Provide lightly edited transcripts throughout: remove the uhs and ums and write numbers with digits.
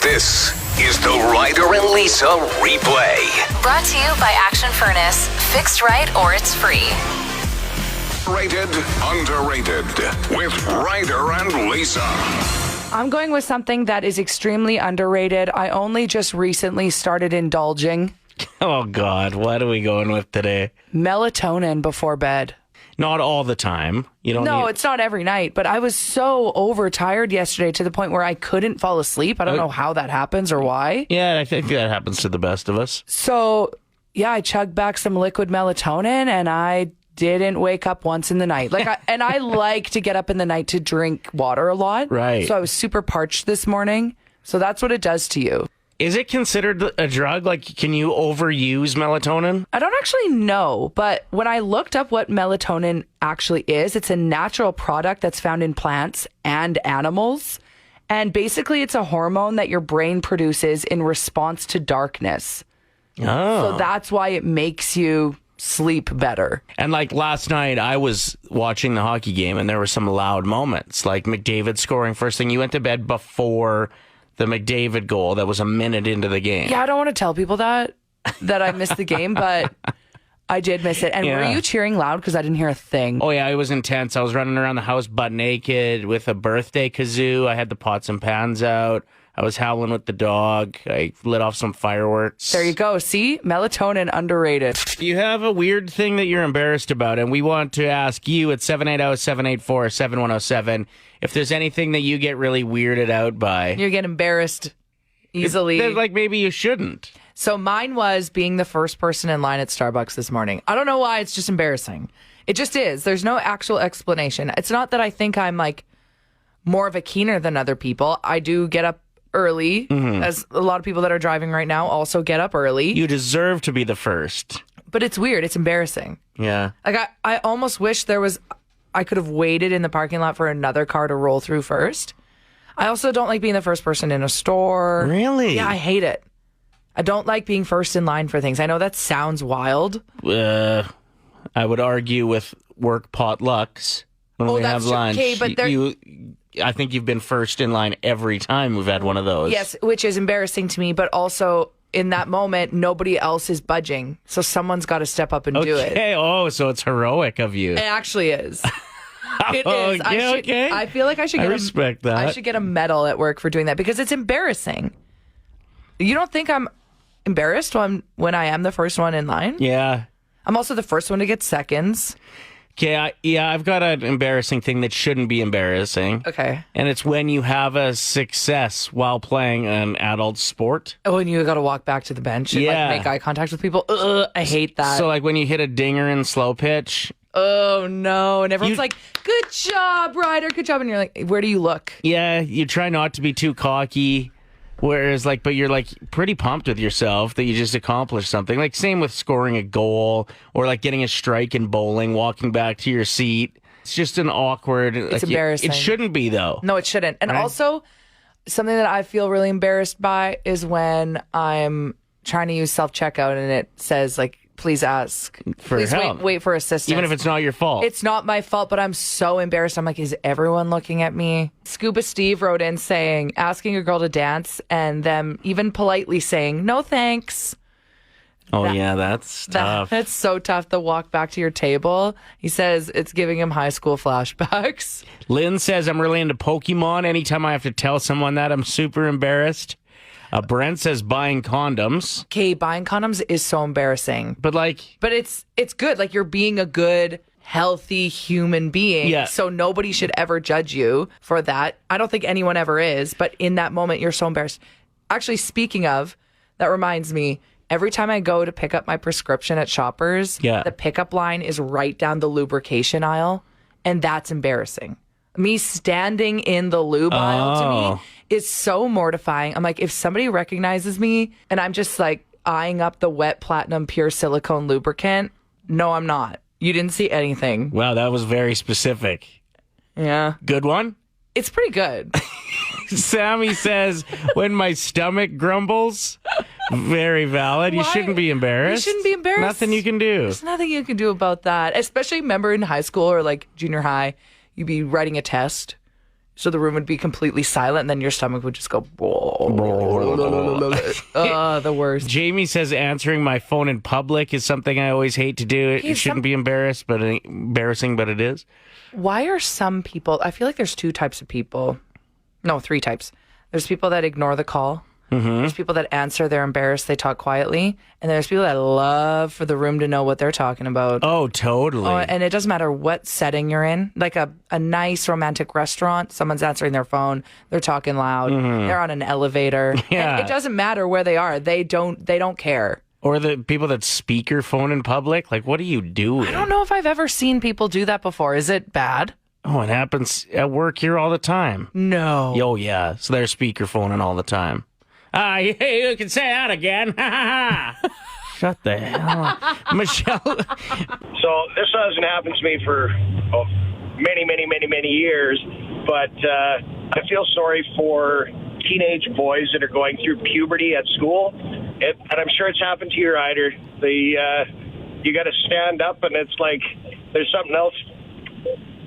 This is the Ryder and Lisa replay. Brought to you by Action Furnace. Fixed right or it's free. Rated, underrated with Ryder and Lisa. I'm going with something that is extremely underrated. I only just recently started indulging. Oh, God. What are we going with today? Melatonin before bed. Not all the time. You don't No, need... it's not every night, but I was so overtired yesterday to the point where I couldn't fall asleep. I don't know how that happens or why. Yeah, I think that happens to the best of us. So, yeah, I chugged back some liquid melatonin and I didn't wake up once in the night. I like to get up in the night to drink water a lot. Right. So I was super parched this morning. So that's what it does to you. Is it considered a drug? Like, can you overuse melatonin? I don't actually know, but when I looked up what melatonin actually is, it's a natural product that's found in plants and animals. And basically, it's a hormone that your brain produces in response to darkness. Oh. So that's why it makes you sleep better. And like last night, I was watching the hockey game and there were some loud moments, like McDavid scoring first thing. You went to bed before the McDavid goal that was a minute into the game. Yeah, I don't want to tell people that I missed the game, but I did miss it. And Yeah. were you cheering loud? Because I didn't hear a thing. Oh, yeah, it was intense. I was running around the house butt naked with a birthday kazoo. I had the pots and pans out. I was howling with the dog. I lit off some fireworks. There you go. See? Melatonin underrated. If you have a weird thing that you're embarrassed about, and we want to ask you at 780-784-7107 if there's anything that you get really weirded out by. You get embarrassed easily. Like maybe you shouldn't. So mine was being the first person in line at Starbucks this morning. I don't know why. It's just embarrassing. It just is. There's no actual explanation. It's not that I think I'm like more of a keener than other people. I do get up early, as a lot of people that are driving right now also get up early. You deserve to be the first. But it's weird. It's embarrassing. Yeah. Like I almost wish I could have waited in the parking lot for another car to roll through first. I also don't like being the first person in a store. Really? Yeah, I hate it. I don't like being first in line for things. I know that sounds wild. I would argue with work potlucks when we have that's true. lunch. Okay, but I think you've been first in line every time we've had one of those. Yes, which is embarrassing to me, but also in that moment, nobody else is budging. So someone's got to step up and do it. Okay. Oh, so it's heroic of you. It actually is. It is. Okay. I feel like I should I get respect that. I should get a medal at work for doing that because it's embarrassing. You don't think I'm embarrassed when I am the first one in line? Yeah. I'm also the first one to get seconds. Okay. I've got an embarrassing thing that shouldn't be embarrassing. Okay. And it's when you have a success while playing an adult sport. Oh, and you got to walk back to the bench and Yeah. like make eye contact with people. Ugh, I hate that. So like when you hit a dinger in slow pitch. Oh no! And everyone's like, "Good job, Ryder. Good job." And you're like, "Where do you look?" Yeah, you try not to be too cocky. Whereas, but you're pretty pumped with yourself that you just accomplished something. Like, same with scoring a goal or getting a strike in bowling, walking back to your seat. It's just an awkward. It's embarrassing. It shouldn't be, though. No, it shouldn't. And Right? also, something that I feel really embarrassed by is when I'm trying to use self-checkout and it says, please ask. Please help. wait for assistance. Even if it's not your fault. It's not my fault, but I'm so embarrassed. I'm like, is everyone looking at me? Scuba Steve wrote in saying, asking a girl to dance and them even politely saying, no thanks. That's tough. That's so tough to walk back to your table. He says it's giving him high school flashbacks. Lynn says, I'm really into Pokemon. Anytime I have to tell someone that, I'm super embarrassed. Brent says buying condoms. Okay, buying condoms is so embarrassing. But it's good. Like, you're being a good, healthy human being. Yeah. So nobody should ever judge you for that. I don't think anyone ever is. But in that moment, you're so embarrassed. Actually, speaking of, that reminds me, every time I go to pick up my prescription at Shoppers, the pickup line is right down the lubrication aisle. And that's embarrassing. Me standing in the lube aisle to me is so mortifying. I'm like, if somebody recognizes me and I'm just eyeing up the wet platinum pure silicone lubricant, no, I'm not. You didn't see anything. wow, that was very specific. Yeah. Good one? It's pretty good. Sammy says, when my stomach grumbles, very valid. You Why? shouldn't be embarrassed. You shouldn't be embarrassed. Nothing you can do. There's nothing you can do about that. Especially, remember in high school or junior high, you'd be writing a test So the room would be completely silent, and then your stomach would just go. The worst. Jamie says answering my phone in public is something I always hate to do. It shouldn't be embarrassing, but it is. Why are some people? I feel like there's two types of people. No, three types. There's people that ignore the call. Mm-hmm. There's people that answer, they're embarrassed, they talk quietly. And there's people that love for the room to know what they're talking about. Oh, totally. And it doesn't matter what setting you're in. Like a nice romantic restaurant, someone's answering their phone, they're talking loud, they're on an elevator. Yeah. And it doesn't matter where they are. They don't care. Or the people that speakerphone in public. Like, what are you doing? I don't know if I've ever seen people do that before. Is it bad? Oh, it happens at work here all the time. No. Oh, yeah. So they're speakerphoning all the time. You can say that again. Shut the hell up. Michelle. So this hasn't happened to me for many years, but I feel sorry for teenage boys that are going through puberty at school. And I'm sure it's happened to you, Ryder. You got to stand up, and it's like there's something else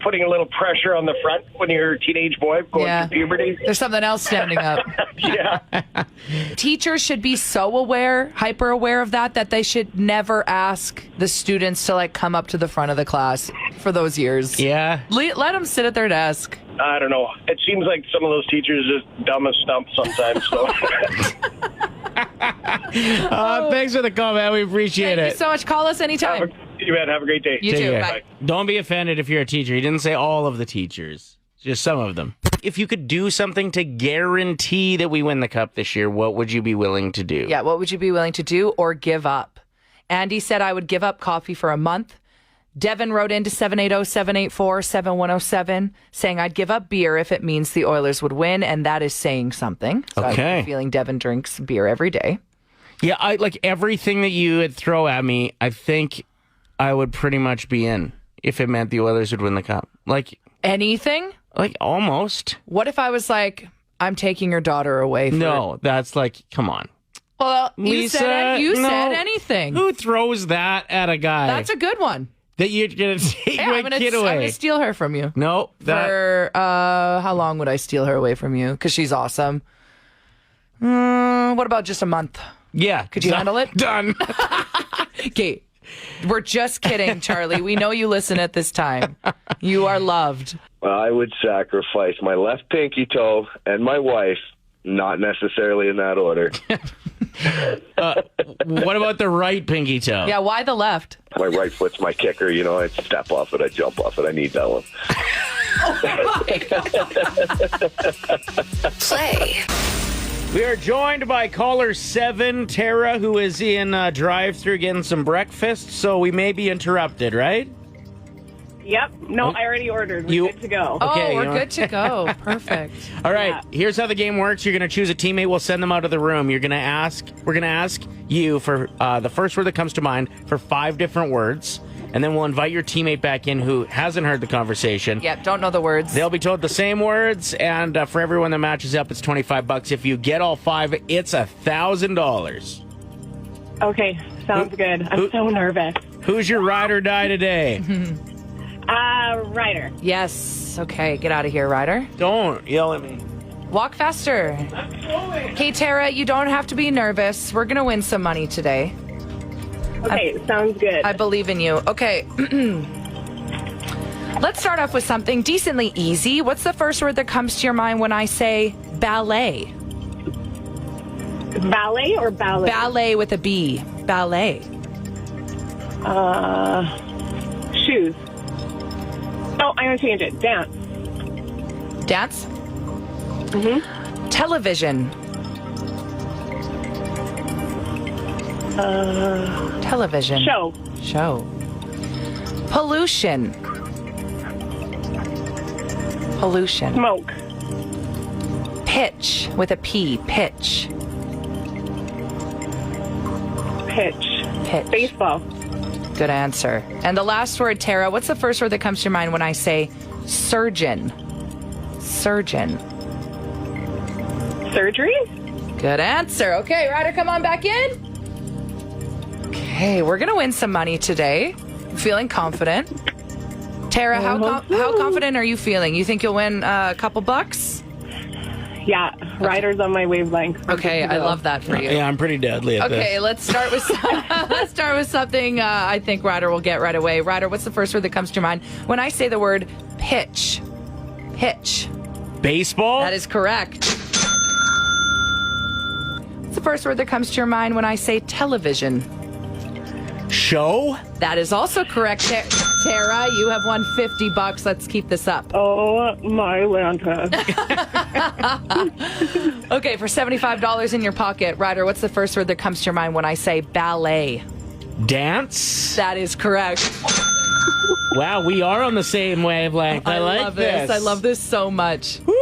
putting a little pressure on the front when you're a teenage boy going through puberty. There's something else standing up. Yeah. Teachers should be so aware, hyper aware of that they should never ask the students to like come up to the front of the class for those years. Yeah. Let them sit at their desk. I don't know. It seems like some of those teachers are just dumb as stumps sometimes. So. Thanks for the call, man. We appreciate Thank it. you so much. Call us anytime. Have a great day. You too. Bye. Don't be offended if you're a teacher. He didn't say all of the teachers, just some of them. If you could do something to guarantee that we win the cup this year, what would you be willing to do? Yeah, what would you be willing to do or give up? Andy said I would give up coffee for a month. Devin wrote into 780-784-7107 saying I'd give up beer if it means the Oilers would win, and that is saying something. So I have a feeling Devin drinks beer every day. Yeah, I like everything that you would throw at me. I think I would pretty much be in if it meant the Oilers would win the cup. Like anything? Like almost. What if I was like, I'm taking your daughter away? No, that's like, come on. Well, Lisa, you said anything. Who throws that at a guy? That's a good one. That you're going to take my kid away. I'm going to steal her from you. No. For how long would I steal her away from you? Because she's awesome. What about just a month? Yeah. Could you handle it? Done. Okay. We're just kidding, Charlie. We know you listen at this time. You are loved. Well, I would sacrifice my left pinky toe and my wife, not necessarily in that order. What about the right pinky toe? Yeah, why the left? My right foot's my kicker. You know, I step off it, I jump off it. I need that one. Play. We are joined by caller 7, Tara, who is in drive-thru getting some breakfast, so we may be interrupted, right? Yep. No, I already ordered. We're good to go. Okay, we're good to go. Perfect. All right, Here's how the game works. You're going to choose a teammate. We'll send them out of the room. We're going to ask you for the first word that comes to mind for 5 different words, and then we'll invite your teammate back in who hasn't heard the conversation. Yep, don't know the words. They'll be told the same words, and for everyone that matches up, it's $25. If you get all 5, it's $1,000. Okay, sounds good. I'm so nervous. Who's your ride or die today? Ryder. Yes. Okay, get out of here, Ryder. Don't yell at me. Walk faster. Okay, Tara, you don't have to be nervous. We're going to win some money today. Okay, sounds good. I believe in you. Okay. Let's start off with something decently easy. What's the first word that comes to your mind when I say ballet? Ballet or ballet? Ballet with a B. Ballet. Shoes. Oh, I'm going to change it. Dance. Dance? Mm-hmm. Television. Television. Show. Pollution. Smoke. Pitch with a P. Pitch. Baseball. Good answer. And the last word, Tara, what's the first word that comes to your mind when I say surgeon? Surgeon. Surgery? Good answer. Okay, Ryder, come on back in. Okay, we're going to win some money today. I'm feeling confident. Tara, how confident are you feeling? You think you'll win a couple bucks? Yeah, Ryder's on my wavelength. Okay, I love that for you. Yeah, I'm pretty deadly at this. Okay, let's start with something I think Ryder will get right away. Ryder, what's the first word that comes to your mind when I say the word pitch? Pitch. Baseball? That is correct. What's the first word that comes to your mind when I say television? Show? That is also correct. Tara, you have won $50. Let's keep this up. Oh, my Lanta. Okay, for $75 in your pocket, Ryder, what's the first word that comes to your mind when I say ballet? Dance? That is correct. Wow, we are on the same wavelength. I like love this. I love this so much. Woo.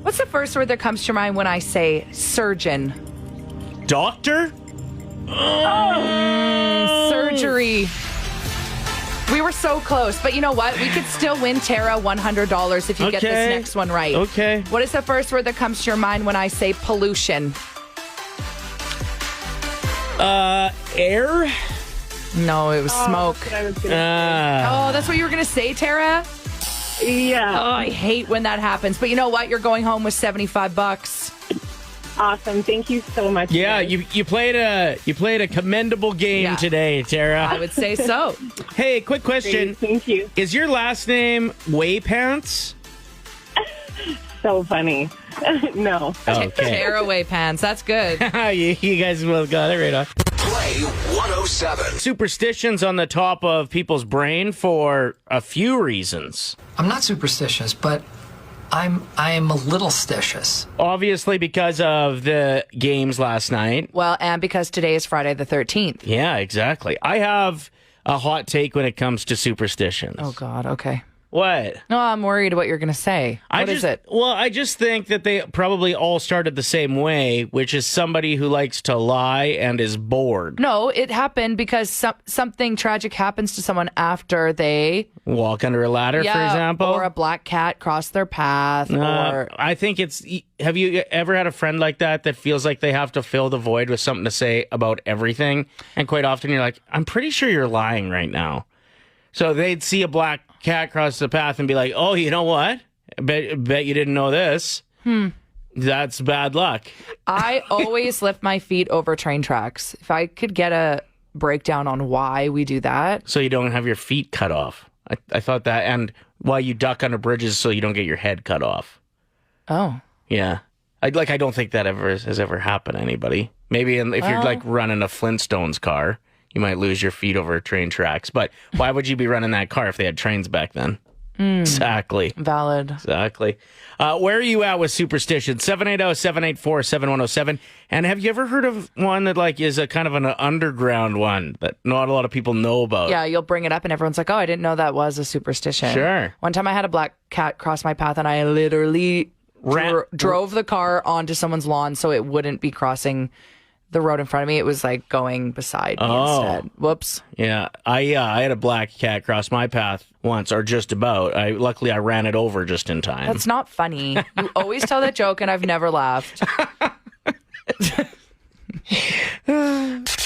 What's the first word that comes to your mind when I say surgeon? Doctor? Surgery. We were so close, but you know what? We could still win Tara $100 if you get this next one right. Okay. What is the first word that comes to your mind when I say pollution? Air? No, it was smoke. That's what I was gonna Oh, that's what you were going to say, Tara? say. Yeah. Oh, I hate when that happens. But you know what? You're going home with $75. Awesome. Thank you so much. Yeah, guys. you played a commendable game today, Tara. I would say so. Hey, quick question. Great, thank you. Is your last name Waypants? So funny. No. Okay. Tearaway pants. That's good. you guys both got it right on. Play 107. Superstitions on the top of people's brain for a few reasons. I'm not superstitious, but I am a little stitious. Obviously, because of the games last night. Well, and because today is Friday the 13th. Yeah, exactly. I have a hot take when it comes to superstitions. Oh, God. Okay. What? No, I'm worried what you're going to say. What is it? Well, I just think that they probably all started the same way, which is somebody who likes to lie and is bored. No, it happened because something tragic happens to someone after they Walk under a ladder, for example. or a black cat crossed their path, or I think it's. Have you ever had a friend like that feels like they have to fill the void with something to say about everything? And quite often you're like, I'm pretty sure you're lying right now. So they'd see a black cat cross the path and be like, oh, you know what? Bet you didn't know this. That's bad luck. I always lift my feet over train tracks. If I could get a breakdown on why we do that. So you don't have your feet cut off. I thought that. And why you duck under bridges so you don't get your head cut off. Oh. Yeah. I don't think that has ever happened to anybody. Maybe if you're like running a Flintstones car, you might lose your feet over train tracks. But why would you be running that car if they had trains back then? Exactly. Valid. Exactly. Where are you at with superstition? 780-784-7107. And have you ever heard of one that like is a kind of an underground one that not a lot of people know about? Yeah, you'll bring it up and everyone's like, oh, I didn't know that was a superstition. Sure. One time I had a black cat cross my path and I literally drove the car onto someone's lawn so it wouldn't be crossing the road in front of me. It was like going beside me instead. Whoops. Yeah. I had a black cat cross my path once, or just about. Luckily I ran it over just in time. That's not funny. You always tell that joke and I've never laughed.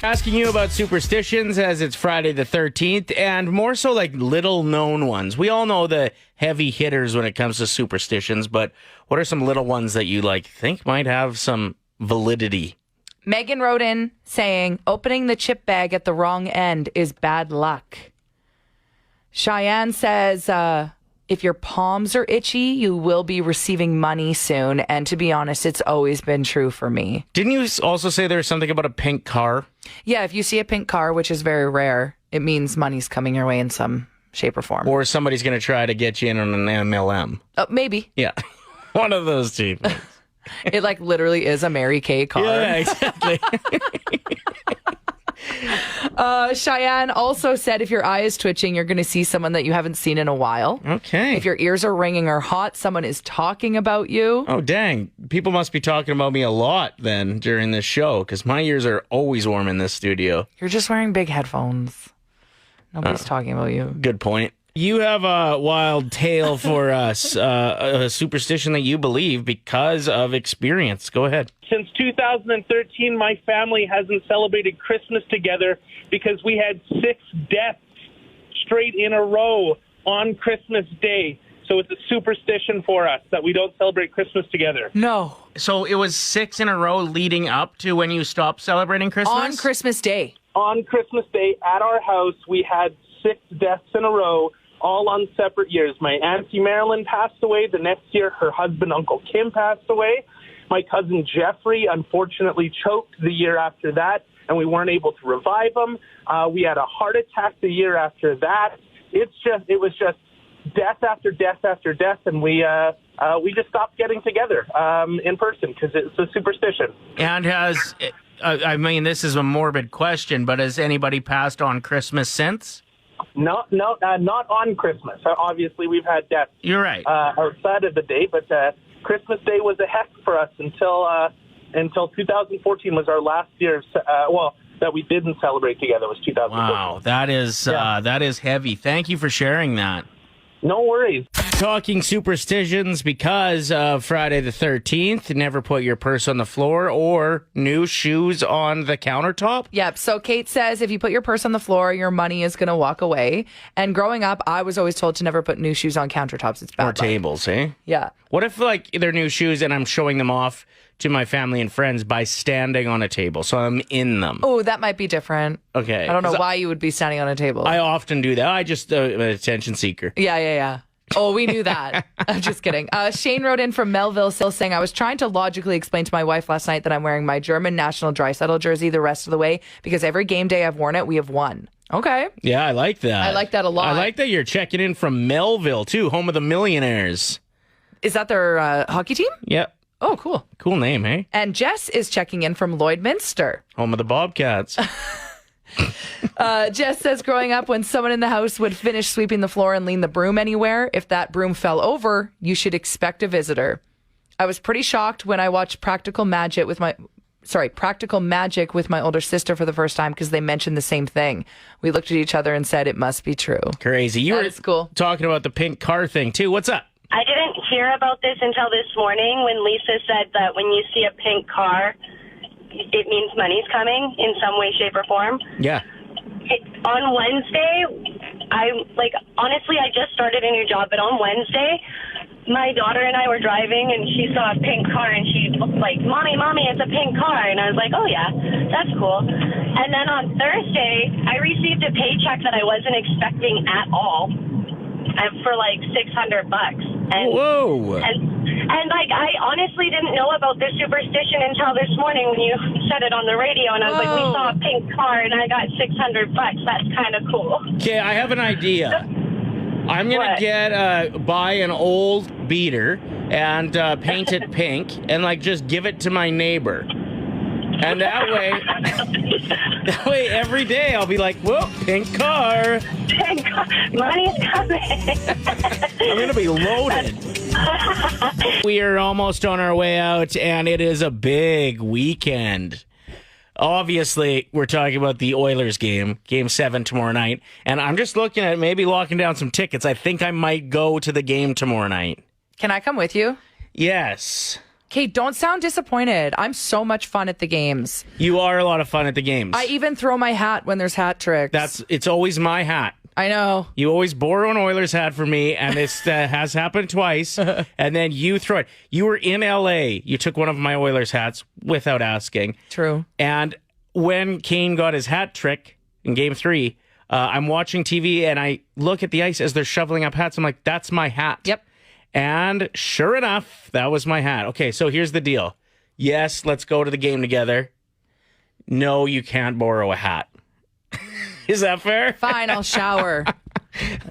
Asking you about superstitions as it's Friday the 13th, and more so like little known ones. We all know the heavy hitters when it comes to superstitions, but what are some little ones that you like think might have some validity? Megan wrote in saying, opening the chip bag at the wrong end is bad luck. Cheyenne says, if your palms are itchy, you will be receiving money soon. And to be honest, it's always been true for me. Didn't you also say there was something about a pink car? Yeah, if you see a pink car, which is very rare, it means money's coming your way in some shape or form. Or somebody's going to try to get you in on an MLM. Maybe. Yeah. One of those two things. It like literally is a Mary Kay car. Yeah, exactly. Cheyenne also said if your eye is twitching, you're going to see someone that you haven't seen in a while. Okay. If your ears are ringing or hot, someone is talking about you. Oh, dang. People must be talking about me a lot then during this show, because my ears are always warm in this studio. You're just wearing big headphones. Nobody's talking about you. Good point. You have a wild tale for us, a superstition that you believe because of experience. Go ahead. Since 2013, my family hasn't celebrated Christmas together because we had 6 deaths straight in a row on Christmas Day. So it's a superstition for us that we don't celebrate Christmas together. No. So it was 6 in a row leading up to when you stopped celebrating Christmas? On Christmas Day. On Christmas Day at our house, we had 6 deaths in a row, all on separate years. My Auntie Marilyn passed away. The next year, her husband, Uncle Kim, passed away. My cousin Jeffrey, unfortunately, choked the year after that, and we weren't able to revive him. We had a heart attack the year after that. It was just death after death after death, and we just stopped getting together in person because it's a superstition. And I mean, this is a morbid question, but has anybody passed on Christmas since? No, not on Christmas. Obviously, we've had deaths. You're right. Outside of the day, but Christmas Day was a heck for us until 2014 was our last year. That we didn't celebrate together was 2014. Wow, that is heavy. Thank you for sharing that. No worries. Talking superstitions because of Friday the 13th. Never put your purse on the floor or new shoes on the countertop. Yep. So Kate says if you put your purse on the floor, your money is going to walk away. And growing up, I was always told to never put new shoes on countertops. It's bad Or luck. tables, eh? Yeah. What if, like, they're new shoes and I'm showing them off to my family and friends by standing on a table, so I'm in them? Oh, that might be different. Okay. I don't know why you would be standing on a table. I often do that. I just an attention seeker. Yeah. Oh, we knew that. I'm just kidding. Shane wrote in from Melville still saying, I was trying to logically explain to my wife last night that I'm wearing my German national dry settle jersey the rest of the way because every game day I've worn it, we have won. Okay. Yeah, I like that. I like that a lot. I like that you're checking in from Melville, too, home of the Millionaires. Is that their hockey team? Yep. Oh, cool. Cool name, hey? And Jess is checking in from Lloydminster. Home of the Bobcats. Jess says growing up, when someone in the house would finish sweeping the floor and lean the broom anywhere, if that broom fell over, you should expect a visitor. I was pretty shocked when I watched Practical Magic with my older sister for the first time because they mentioned the same thing. We looked at each other and said it must be true. Crazy. You were cool. Talking about the pink car thing, too. What's up? I didn't hear about this until this morning when Lisa said that when you see a pink car, it means money's coming in some way, shape, or form. Yeah. On Wednesday, honestly, I just started a new job, but on Wednesday, my daughter and I were driving, and she saw a pink car, and she was like, Mommy, it's a pink car. And I was like, oh, yeah, that's cool. And then on Thursday, I received a paycheck that I wasn't expecting at all for like $600. And, whoa. And I honestly didn't know about this superstition until this morning when you said it on the radio, and I was like, we saw a pink car and I got $600. That's kind of cool. Okay, I have an idea. I'm going to buy an old beater and paint it pink and just give it to my neighbor. And that way every day I'll be like, whoa, pink car. Pink car. Money's coming. I'm going to be loaded. We are almost on our way out, and it is a big weekend. Obviously, we're talking about the Oilers game, Game 7 tomorrow night, and I'm just looking at maybe locking down some tickets. I think I might go to the game tomorrow night. Can I come with you? Yes. Kate, don't sound disappointed. I'm so much fun at the games. You are a lot of fun at the games. I even throw my hat when there's hat tricks. It's always my hat. I know. You always borrow an Oilers hat from me, and it has happened twice, and then you throw it. You were in L.A. You took one of my Oilers hats without asking. True. And when Kane got his hat trick in Game 3, I'm watching TV, and I look at the ice as they're shoveling up hats. I'm like, that's my hat. Yep. And sure enough, that was my hat. Okay, so here's the deal. Yes, let's go to the game together. No, you can't borrow a hat. Is that fair? Fine, I'll shower.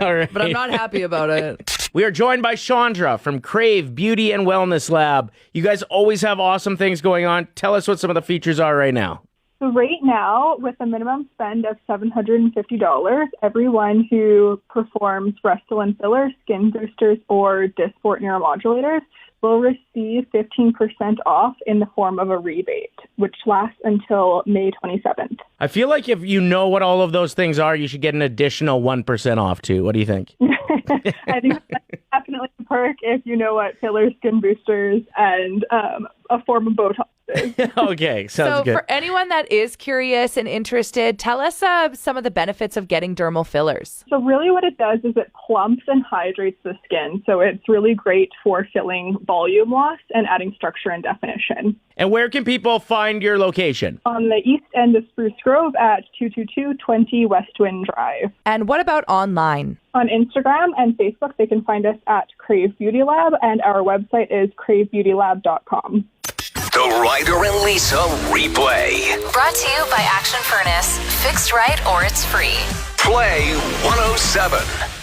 All right. But I'm not happy about it. We are joined by Chandra from Crave Beauty and Wellness Lab. You guys always have awesome things going on. Tell us what some of the features are right now. So right now, with a minimum spend of $750, everyone who performs Restylane filler, skin boosters, or Dysport neuromodulators will receive 15% off in the form of a rebate, which lasts until May 27th. I feel like if you know what all of those things are, you should get an additional 1% off too. What do you think? I think that's definitely a perk if you know what filler, skin boosters, and a form of glasses. Okay, sounds So good. for anyone that is curious and interested, tell us some of the benefits of getting dermal fillers. So really what it does is it plumps and hydrates the skin. So it's really great for filling volume loss and adding structure and definition. And where can people find your location? On the east end of Spruce Grove at 22220 Westwind Drive. And what about online? On Instagram and Facebook, they can find us at Crave Beauty Lab, and our website is cravebeautylab.com. The Ryder and Lisa replay. Brought to you by Action Furnace. Fixed right or it's free. Play 107.